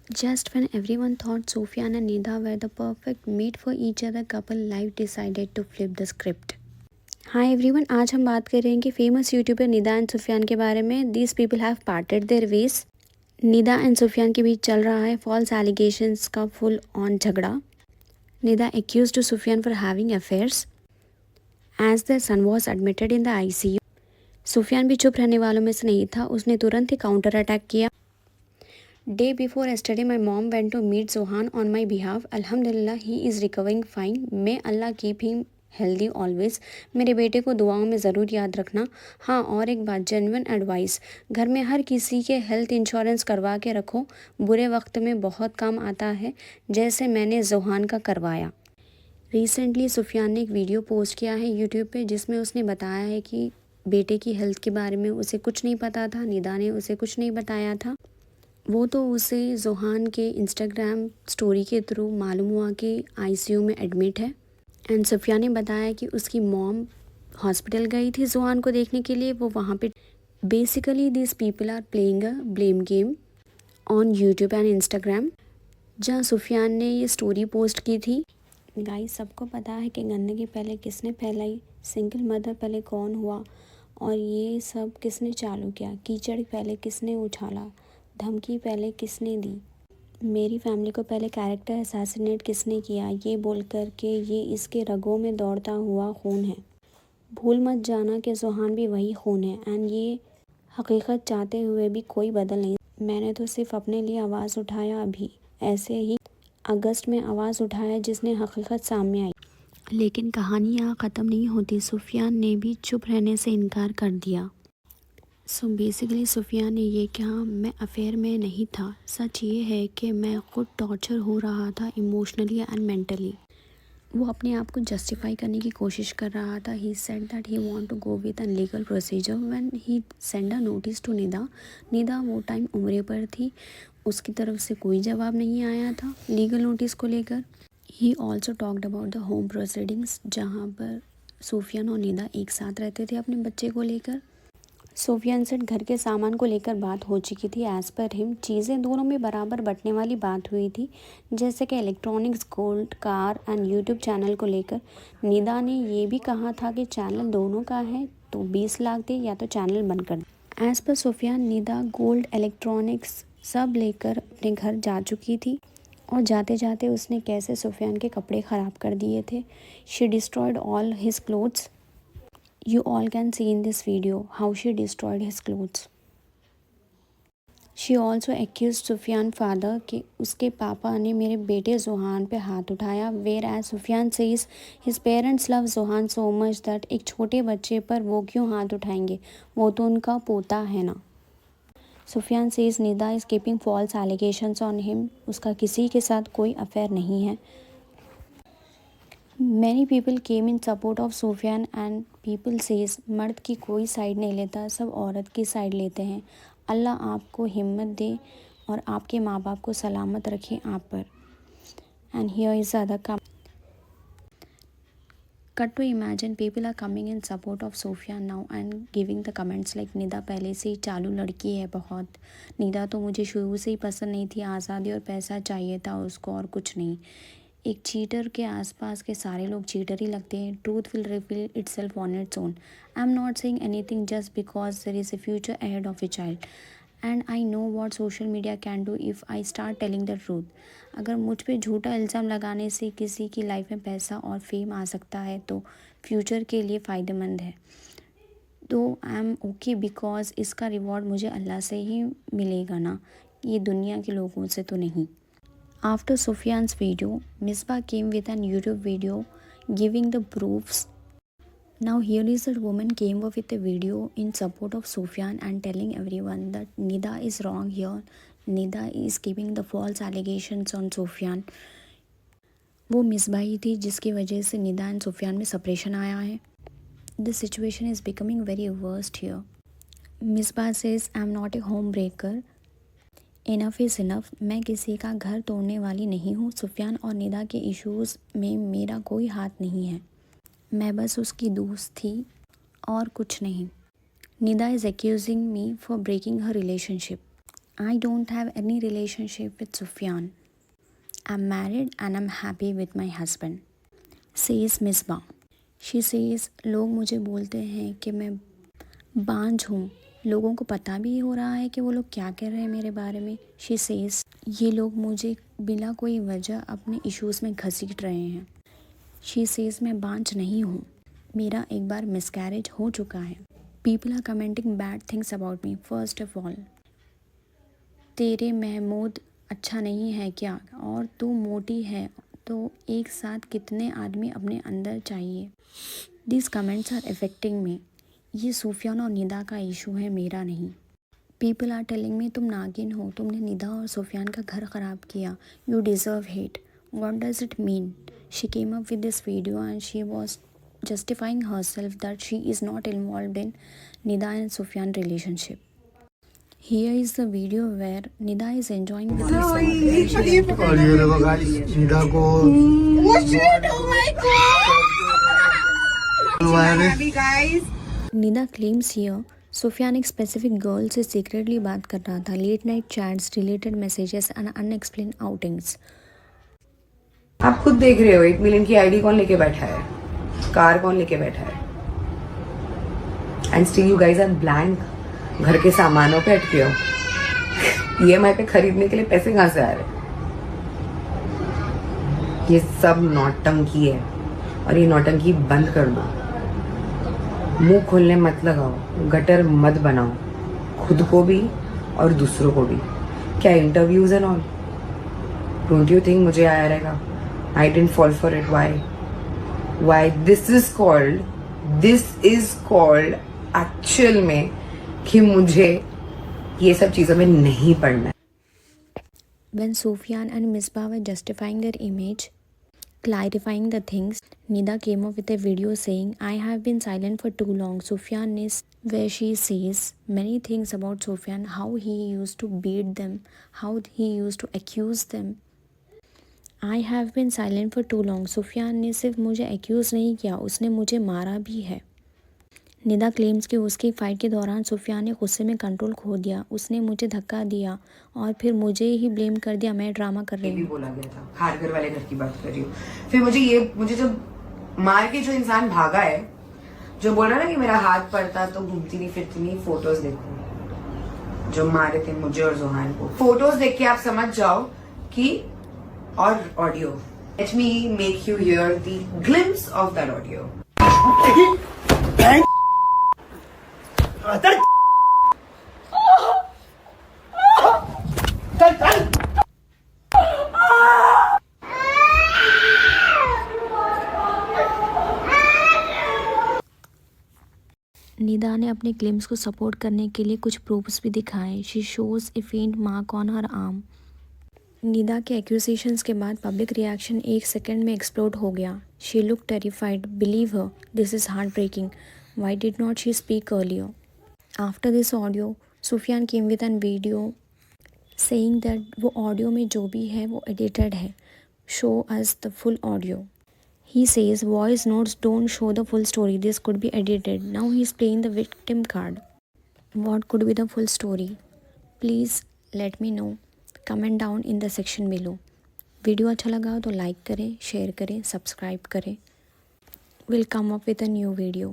Just when everyone thought Sufyan and Nida were the perfect mate for each other couple, life decided to flip the script. Hi everyone, आज हम बात कर रहे हैं कि famous YouTuber Nida and Sufiyan के बारे में. These people have parted their ways. Nida and Sufiyan के बीच चल रहा है फॉल्स एलिगेशंस का फुल ऑन झगड़ा. Nida accuse to Sufiyan for having affairs as the son was admitted in the ICU. Sufiyan भी चुप रहने वालों में से नहीं था. उसने तुरंत ही काउंटर अटैक किया. Day before yesterday, my mom went to meet Zohan on my behalf. Alhamdulillah, he is recovering fine. May Allah keep him healthy always. मेरे बेटे को दुआओं में ज़रूर याद रखना. हाँ, और एक बात, जेन्युइन एडवाइस, घर में हर किसी के हेल्थ इंश्योरेंस करवा के रखो. बुरे वक्त में बहुत काम आता है, जैसे मैंने जोहान का करवाया. रिसेंटली सुफियान ने एक वीडियो पोस्ट किया है यूट्यूब पे, जिसमें उसने बताया है कि बेटे की हेल्थ के बारे में उसे कुछ नहीं पता था. निदा ने उसे कुछ नहीं बताया था. वो तो उसे जोहान के इंस्टाग्राम स्टोरी के थ्रू मालूम हुआ कि आईसीयू में एडमिट है. एंड सफ़िया ने बताया कि उसकी मॉम हॉस्पिटल गई थी जोहान को देखने के लिए. वो वहाँ पे basically this people are playing a blame game on YouTube and Instagram, जहाँ सुफियान ने ये स्टोरी पोस्ट की थी. गाइस, सबको पता है कि गंदगी पहले किसने फैलाई, सिंगल मदर पहले कौन हुआ, और ये सब किसने चालू किया. कीचड़ पहले किसने उछाला, धमकी पहले किसने दी, मेरी फैमिली को पहले कैरेक्टर असैसिनेट किसने किया, ये बोल कर के ये इसके रगों में दौड़ता हुआ खून है. भूल मत जाना कि जोहान भी वही खून है. एंड ये हकीकत चाहते हुए भी कोई बदल नहीं. मैंने तो सिर्फ अपने लिए आवाज़ उठाया. अभी ऐसे ही अगस्त में आवाज़ उठाया जिसने हकीकत सामने आई. लेकिन कहानी यहाँ ख़त्म नहीं होती. सुफियान ने भी चुप रहने से इनकार कर दिया. सो बेसिकली सुफियान ने ये कहा, मैं अफेयर में नहीं था. सच ये है कि मैं खुद टॉर्चर हो रहा था इमोशनली एंड मेंटली. वो अपने आप को जस्टिफाई करने की कोशिश कर रहा था. He said that he want to go with an legal procedure when he send a notice to Nida. Nida वो टाइम उम्रे पर थी. उसकी तरफ से कोई जवाब नहीं आया था लीगल नोटिस को लेकर. He also talked about the home proceedings, जहाँ पर सुफियान और निदा एक साथ रहते थे अपने बच्चे को लेकर. सुफियान से घर के सामान को लेकर बात हो चुकी थी. एज़ पर हिम चीज़ें दोनों में बराबर बंटने वाली बात हुई थी, जैसे कि electronics, gold, car and YouTube channel को लेकर. निदा ने ये भी कहा था कि चैनल दोनों का है तो 20 लाख दे या तो चैनल बंद कर दे. As per Sufiyan, Nida gold, electronics सब लेकर अपने घर जा चुकी थी. और जाते जाते उसने कैसे सुफियान के कपड़े ख़राब कर दिए थे. She destroyed all his clothes. You all can see in this video how she destroyed his clothes. She also accused Sufyan father कि उसके पापा ने मेरे बेटे जोहान पे हाथ उठाया. Whereas Sufyan says his parents love Zohan so much that एक छोटे बच्चे पर वो क्यों हाथ उठाएंगे, वो तो उनका पोता है ना. Sufyan says Nida is keeping false allegations on him. उसका किसी के साथ कोई अफेयर नहीं है. Many people came in support of Sufiyan and people says मर्द की कोई साइड नहीं लेता, सब औरत की साइड लेते हैं. अल्लाह आपको हिम्मत दे और आपके माँ बाप को सलामत रखे आप पर. And here is other come. Cut to imagine people are coming in support of Sufiyan now and giving the comments like Nida पहले से ही चालू लड़की है बहुत. निदा तो मुझे शुरू से ही पसंद नहीं थी. आज़ादी और पैसा चाहिए था उसको और कुछ नहीं. एक चीटर के आसपास के सारे लोग चीटर ही लगते हैं. Truth will reveal itself on its own. I am not saying anything just because there is a future ahead of a child and I know what social media can do if I start telling the truth. अगर मुझ पे झूठा इल्ज़ाम लगाने से किसी की life में पैसा और फेम आ सकता है तो फ्यूचर के लिए फ़ायदेमंद है. तो आई एम ओके बिकॉज इसका रिवॉर्ड मुझे अल्लाह से ही मिलेगा ना, ये दुनिया के लोगों से तो नहीं. After Sufyan's video, Misbah came with an YouTube video giving the proofs. Now here is that woman came up with a video in support of Sufyan and telling everyone that Nida is wrong here. Nida is giving the false allegations on Sufyan. वो मिसबा ही थी जिसकी वजह से Nida and Sufiyan में separation आया है. The situation is becoming very worst here. Misbah says I am not a home breaker. Enough is enough. मैं किसी का घर तोड़ने वाली नहीं हूँ. सुफियान और निदा के इश्यूज़ में मेरा कोई हाथ नहीं है. मैं बस उसकी दोस्त थी और कुछ नहीं. Nida is accusing me for breaking her relationship. I don't have any relationship with Sufyan. I'm married and I'm happy with my husband, says Misbah. She says, लोग मुझे बोलते हैं कि मैं बांझ हूँ. लोगों को पता भी हो रहा है कि वो लोग क्या कह रहे हैं मेरे बारे में. She says, ये लोग मुझे बिना कोई वजह अपने इश्यूज़ में घसीट रहे हैं. She says, मैं बांझ नहीं हूँ. मेरा एक बार मिसकैरेज हो चुका है. People are commenting bad things about me. First of all, तेरे महमूद अच्छा नहीं है क्या, और तू मोटी है, तो एक साथ कितने आदमी अपने अंदर चाहिए. These comments are affecting me. ये सूफियान और निदा का इशू है, मेरा नहीं. People are telling me तुम नागिन हो, तुमने निदा और सूफियान का घर ख़राब किया. You deserve hate. What does it mean? She came up with this video and she was justifying herself that she is not involved in Nida and Sufyan relationship. Here is the video where Nida is enjoying with her son. और ये देखो guys, Nida को Nida claims here Sufyan एक specific girl से secretly बात कर रहा था. Late night chats, deleted messages and unexplained outings. आप खुद देख रहे हो 8 मिलियन की आईडी कौन लेके बैठा है, कार कौन लेके बैठा है, and still you guys are blank. घर के सामानों पे अटके हो. ईएमआई पे खरीदने के लिए पैसे कहां से आ रहे? ये सब नौटंकी है और ये नौटंकी बंद कर दो. मुंह खोलने मत लगाओ, गटर मत बनाओ, खुद को भी और दूसरों को भी. क्या interviews and all, don't you think मुझे आया रहेगा? I didn't fall for it. Why? This is called actual में कि मुझे ये सब चीज़ों में नहीं पड़ना है. When Sufyan and Misbah were justifying their image, clarifying the things, Nida came up with a video saying, I have been silent for too long. Sufyan is where she says many things about Sufyan, how he used to beat them, how he used to accuse them. I have been silent for too long. Sufiyan ने सिर्फ मुझे accuse नहीं किया, उसने मुझे मारा भी है. निदा क्लेम्स कि उसकी फ़ाइट के दौरान सुफियान ने गुस्से में कंट्रोल खो दिया. उसने मुझे धक्का दिया और फिर मुझे ही ब्लेम कर दिया, मैं ड्रामा कर रही हूँ. बोला गया था, खारघर वाले घर की बात कर रही हूँ. फिर मुझे जब मार के जो इंसान भागा है, जो बोल रहा ना कि मेरा हाथ पड़ता तो घूमती नहीं फिरती नहीं, फोटोज देखो जो मारे थे मुझे और जोहान को. फोटोज देख के आप समझ जाओ कि, और audio. Let me make you here the glimpse of that audio. Nida ने अपने क्लेम्स को सपोर्ट करने के लिए कुछ प्रूफ्स भी दिखाए. She shows a faint mark on her arm. Nida के एक्यूजेशंस के बाद पब्लिक रिएक्शन 1 सेकेंड में एक्सप्लोड हो गया. She look terrified. Believe her, this is heart breaking. Why did not she speak earlier? After this audio, Sufiyan came with an video saying that वो audio में जो भी है वो एडिटेड है. Show us the full audio. He says voice notes don't show the full story. This could be edited. Now he's playing the victim card. What could be the full story? Please let me know. Comment down in the section below. Video अच्छा लगा तो like करें, share करें, subscribe करें. We'll come up with a new video.